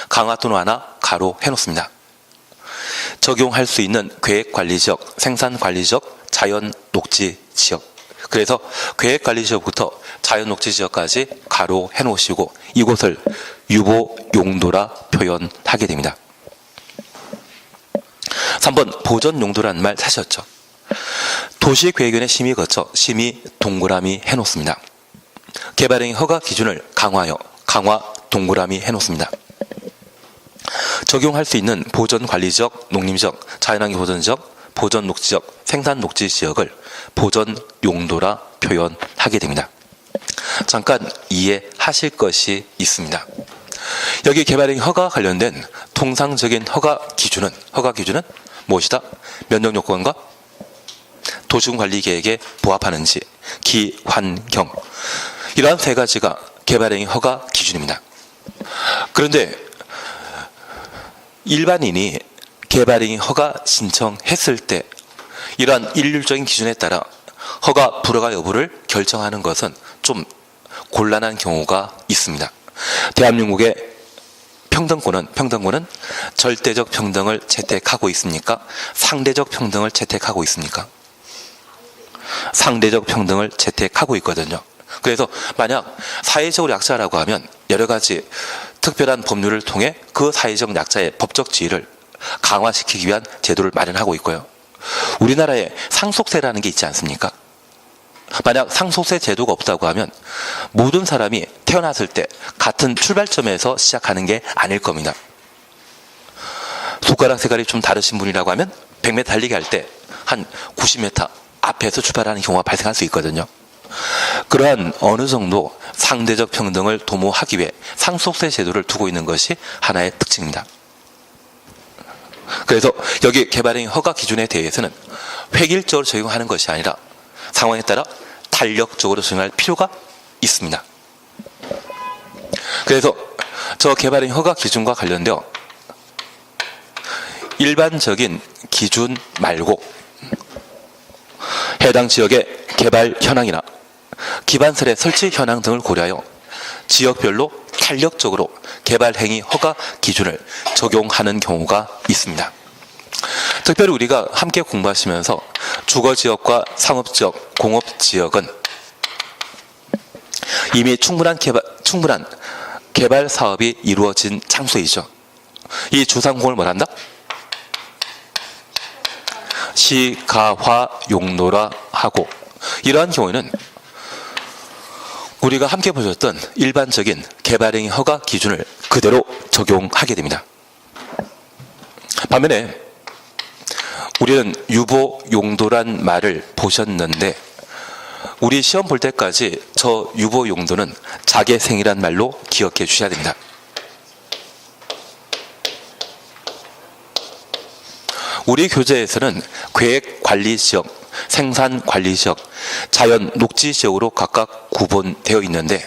강화 또는 완화 가로 해놓습니다. 적용할 수 있는 계획관리지역, 생산관리지역, 자연녹지지역, 그래서 계획관리지역부터 자연녹지지역까지 가로 해놓으시고 이곳을 유보용도라 표현하게 됩니다. 3번 보전용도라는 말 사셨죠? 도시계획위원회 심의 거쳐 심의 동그라미 해놓습니다. 개발행위 허가 기준을 강화하여 강화 동그라미 해놓습니다. 적용할 수 있는 보전관리지역, 농림지역, 자연환경 보전지역, 보전녹지지역, 생산녹지지역을 보전용도라 표현하게 됩니다. 잠깐 이해하실 것이 있습니다. 여기 개발행위 허가 관련된 통상적인 허가 기준은 무엇이다? 면적요건과 도시군 관리 계획에 부합하는지, 기환경, 이러한 세 가지가 개발행위 허가 기준입니다. 그런데 일반인이 개발행위 허가 신청했을 때 이러한 일률적인 기준에 따라 허가 불허가 여부를 결정하는 것은 좀 곤란한 경우가 있습니다. 대한민국의 평등권은 절대적 평등을 채택하고 있습니까? 상대적 평등을 채택하고 있습니까? 상대적 평등을 채택하고 있거든요. 그래서 만약 사회적으로 약자라고 하면 여러 가지 특별한 법률을 통해 그 사회적 약자의 법적 지위를 강화시키기 위한 제도를 마련하고 있고요. 우리나라에 상속세라는 게 있지 않습니까? 만약 상속세 제도가 없다고 하면 모든 사람이 태어났을 때 같은 출발점에서 시작하는 게 아닐 겁니다. 손가락 색깔이 좀 다르신 분이라고 하면 100m 달리기 할 때 한 90m 앞에서 출발하는 경우가 발생할 수 있거든요. 그러한 어느 정도 상대적 평등을 도모하기 위해 상속세 제도를 두고 있는 것이 하나의 특징입니다. 그래서 여기 개발행위 허가 기준에 대해서는 획일적으로 적용하는 것이 아니라 상황에 따라 탄력적으로 적용할 필요가 있습니다. 그래서 저 개발행위 허가 기준과 관련되어 일반적인 기준 말고 해당 지역의 개발 현황이나 기반설의 설치 현황 등을 고려하여 지역별로 탄력적으로 개발행위 허가 기준을 적용하는 경우가 있습니다. 특별히 우리가 함께 공부하시면서 주거지역과 상업지역, 공업지역은 이미 충분한 개발 사업이 이루어진 장소이죠. 이 주상공을 뭐란다? 시가화 용도라 하고, 이러한 경우에는 우리가 함께 보셨던 일반적인 개발행위 허가 기준을 그대로 적용하게 됩니다. 반면에 우리는 유보 용도란 말을 보셨는데, 우리 시험 볼 때까지 저 유보 용도는 자개생이란 말로 기억해 주셔야 됩니다. 우리 교재에서는 계획관리지역, 생산관리지역, 자연 녹지지역으로 각각 구분되어 있는데,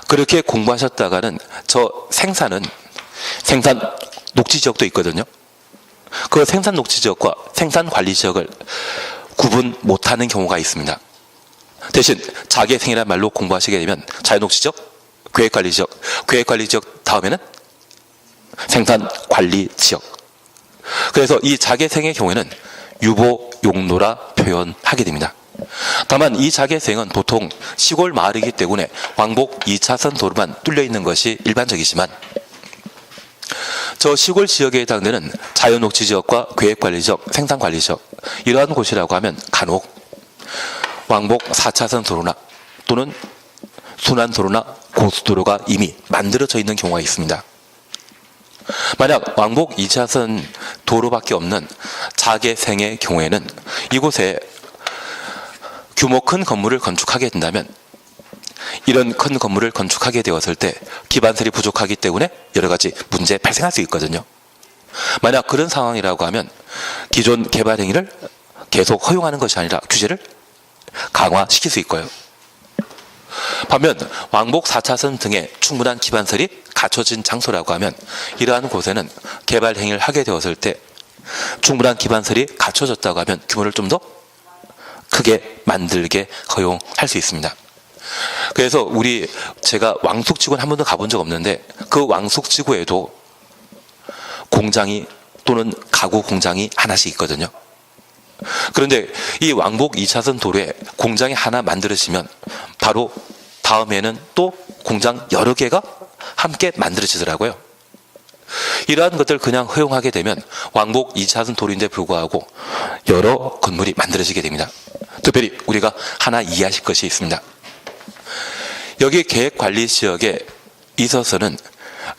그렇게 공부하셨다가는 저 생산 녹지지역도 있거든요. 그 생산 녹지지역과 생산관리지역을 구분 못하는 경우가 있습니다. 대신 자개생이라는 말로 공부하시게 되면 자연 녹지지역, 계획관리지역 다음에는 생산관리지역. 그래서 이 자개생의 경우에는 유보 용도라 표현하게 됩니다. 다만 이 자개생은 보통 시골 마을이기 때문에 왕복 2차선 도로만 뚫려 있는 것이 일반적이지만, 저 시골 지역에 해당되는 자연녹지지역과 계획관리지역, 생산관리지역, 이러한 곳이라고 하면 간혹 왕복 4차선 도로나 또는 순환도로나 고속도로가 이미 만들어져 있는 경우가 있습니다. 만약 왕복 2차선 도로밖에 없는 자개생의 경우에는 이곳에 규모 큰 건물을 건축하게 된다면, 이런 큰 건물을 건축하게 되었을 때 기반설이 부족하기 때문에 여러 가지 문제 발생할 수 있거든요. 만약 그런 상황이라고 하면 기존 개발 행위를 계속 허용하는 것이 아니라 규제를 강화시킬 수 있고요. 반면 왕복 4차선 등의 충분한 기반설이 갖춰진 장소라고 하면 이러한 곳에는 개발 행위를 하게 되었을 때 충분한 기반설이 갖춰졌다고 하면 규모를 좀 더 크게 만들게 허용할 수 있습니다. 그래서 제가 왕숙지구는 한 번도 가본 적 없는데, 그 왕숙지구에도 공장이 또는 가구 공장이 하나씩 있거든요. 그런데 이 왕복 2차선 도로에 공장이 하나 만들어지면 바로 다음에는 또 공장 여러 개가 함께 만들어지더라고요. 이러한 것들 그냥 허용하게 되면 왕복 2차선 도로인데 불구하고 여러 건물이 만들어지게 됩니다. 특별히 우리가 하나 이해하실 것이 있습니다. 여기 계획관리지역에 있어서는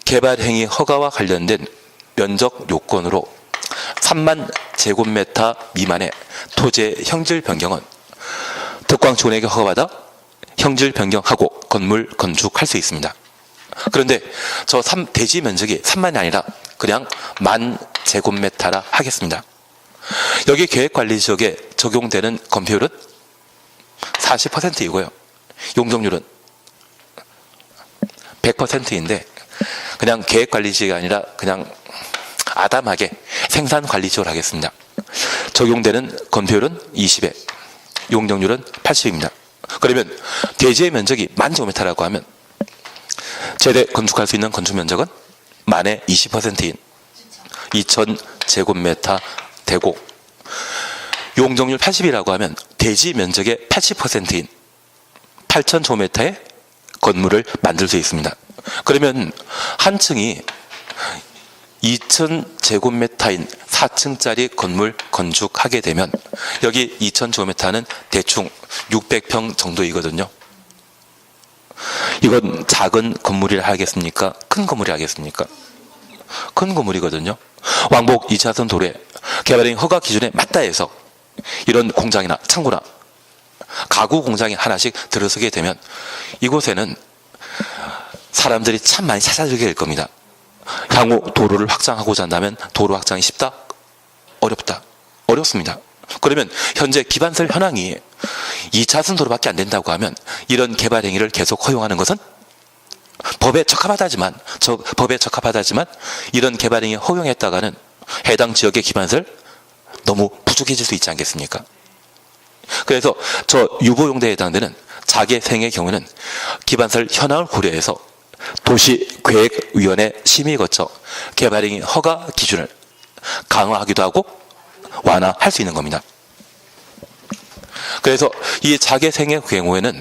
개발행위 허가와 관련된 면적 요건으로 3만 제곱미터 미만의 토지의 형질 변경은 특광지원에게 허가받아 형질 변경하고 건물 건축할 수 있습니다. 그런데 저 대지 면적이 3만이 아니라 그냥 10,000제곱미터라 하겠습니다. 여기 계획관리지역에 적용되는 건폐율은 40%이고요. 용적률은 100%인데 그냥 계획관리지역이 아니라 그냥 아담하게 생산관리지역을 하겠습니다. 적용되는 건폐율은 20에 용적률은 80입니다. 그러면 대지의 면적이 10,000제곱미터라고 하면 최대 건축할 수 있는 건축 면적은 만의 20%인 2,000제곱미터 되고, 용적률 80이라고 하면 대지 면적의 80%인 8,000제곱미터의 건물을 만들 수 있습니다. 그러면 한 층이 2,000제곱미터인 4층짜리 건물 건축하게 되면 여기 2,000제곱미터는 대충 600평 정도이거든요. 이건 작은 건물이라 하겠습니까? 큰 건물이 하겠습니까? 큰 건물이거든요. 왕복 2차선 도로에 개발행위 허가 기준에 맞다 해서 이런 공장이나 창고나 가구 공장이 하나씩 들어서게 되면 이곳에는 사람들이 참 많이 찾아들게 될 겁니다. 향후 도로를 확장하고자 한다면 도로 확장이 쉽다? 어렵다? 어렵습니다. 그러면 현재 기반설 현황이 2차선 도로밖에 안 된다고 하면 이런 개발 행위를 계속 허용하는 것은 법에 적합하다지만 이런 개발 행위 허용했다가는 해당 지역의 기반설 너무 부족해질 수 있지 않겠습니까? 그래서 저 유보용도에 해당되는 자개생의 경우는 기반설 현황을 고려해서 도시계획위원회 심의 거쳐 개발행위 허가 기준을 강화하기도 하고 완화할 수 있는 겁니다. 그래서 이 자개생의 경우에는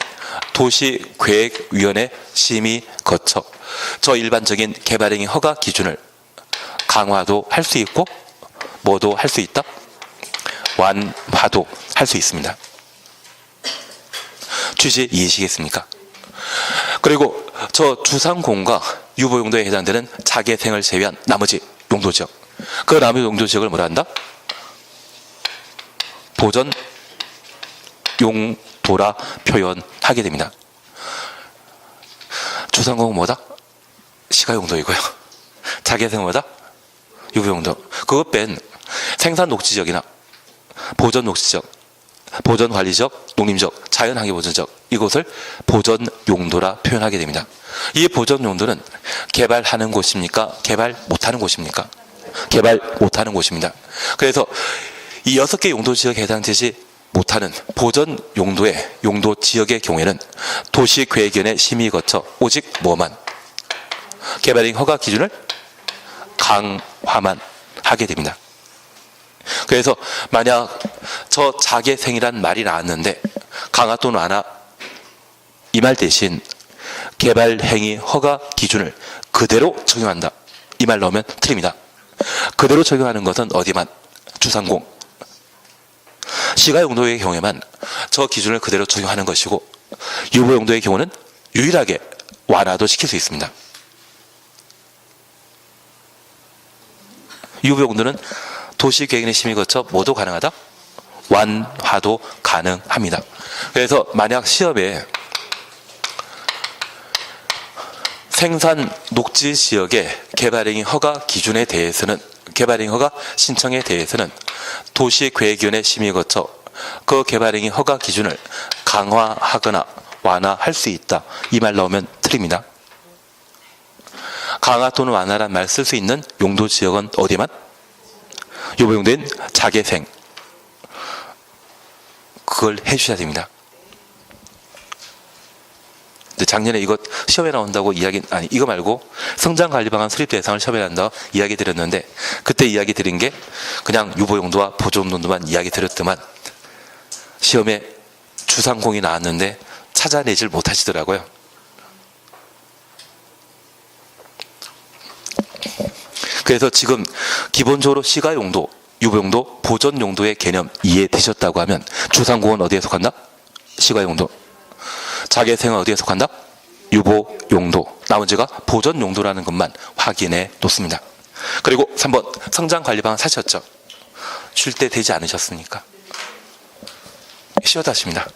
도시계획위원회 심의 거쳐 저 일반적인 개발행위 허가 기준을 강화도 할 수 있고 뭐도 할 수 있다? 완화도 할 수 있습니다. 취지 이해시겠습니까? 그리고 저 주상공과 유보용도에 해당되는 자개생을 제외한 나머지 용도지역, 그 나머지 용도지역을 뭐라 한다? 보전 용도라 표현하게 됩니다. 주상공은 뭐다? 시가용도이고요. 자개생은 뭐다? 유보용도. 그것 뺀 생산 녹지지역이나 보전 녹지지역, 보전 관리지역, 농림지역, 자연환경 보전지역, 이곳을 보전 용도라 표현하게 됩니다. 이 보전 용도는 개발하는 곳입니까? 개발 못하는 곳입니까? 개발 못하는 곳입니다. 그래서 이 6개 용도 지역에 해당되지 못하는 보전 용도의 용도 지역의 경우에는 도시계획위원회 심의 거쳐 오직 뭐만? 개발행위 허가 기준을 강화만 하게 됩니다. 그래서 만약 저 자개생이란 말이 나왔는데 강화 또는 완화 이 말 대신 개발행위 허가 기준을 그대로 적용한다, 이 말 넣으면 틀립니다. 그대로 적용하는 것은 어디만? 주상공, 시가용도의 경우에만 저 기준을 그대로 적용하는 것이고 유보용도의 경우는 유일하게 완화도 시킬 수 있습니다. 유보용도는 도시계획위원회 심의 거쳐 뭐도 가능하다? 완화도 가능합니다. 그래서 만약 시험에 생산 녹지 지역의 개발행위 허가 기준에 대해서는, 개발행위 허가 신청에 대해서는 도시계획위원회 심의 거쳐 그 개발행위 허가 기준을 강화하거나 완화할 수 있다, 이 말 나오면 틀립니다. 강화 또는 완화란 말 쓸 수 있는 용도 지역은 어디만? 유보용도인 자개생, 그걸 해주셔야 됩니다. 작년에 이거 시험에 나온다고 이거 말고 성장관리방안 수립 대상을 시험에 나온다고 이야기 드렸는데, 그때 이야기 드린 게 그냥 유보용도와 보존용도만 이야기 드렸더만 시험에 주상공이 나왔는데 찾아내질 못하시더라고요. 그래서 지금 기본적으로 시가용도, 유보용도, 보전용도의 개념 이해되셨다고 하면 주상공은 어디에 속한다? 시가용도. 자개생은 어디에 속한다? 유보용도. 나머지가 보전용도라는 것만 확인해 놓습니다. 그리고 3번 성장관리방안 사셨죠? 쉴 때 되지 않으셨습니까? 쉬었다 하십니다.